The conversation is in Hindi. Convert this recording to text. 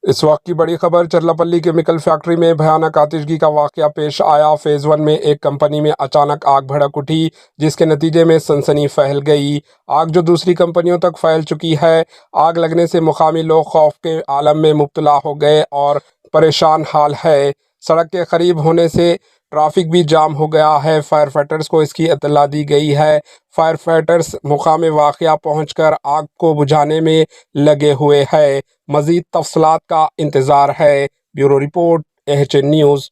इस वक्त की बड़ी खबर, चरलापल्ली केमिकल फैक्ट्री में भयानक आतिशगी का वाकया पेश आया। फेज 1 में एक कंपनी में अचानक आग भड़क उठी, जिसके नतीजे में सनसनी फैल गई। आग जो दूसरी कंपनियों तक फैल चुकी है। आग लगने से मुकामी लोग खौफ के आलम में मुब्तला हो गए और परेशान हाल है। सड़क के करीब होने से ट्रैफिक भी जाम हो गया है। फायर फाइटर्स को इसकी इत्तला दी गई है। फायर फाइटर्स मुकाम वाक़या पहुंचकर आग को बुझाने में लगे हुए हैं। मज़ीद तफ़सीलात का इंतज़ार है। Bureau report, AHN news.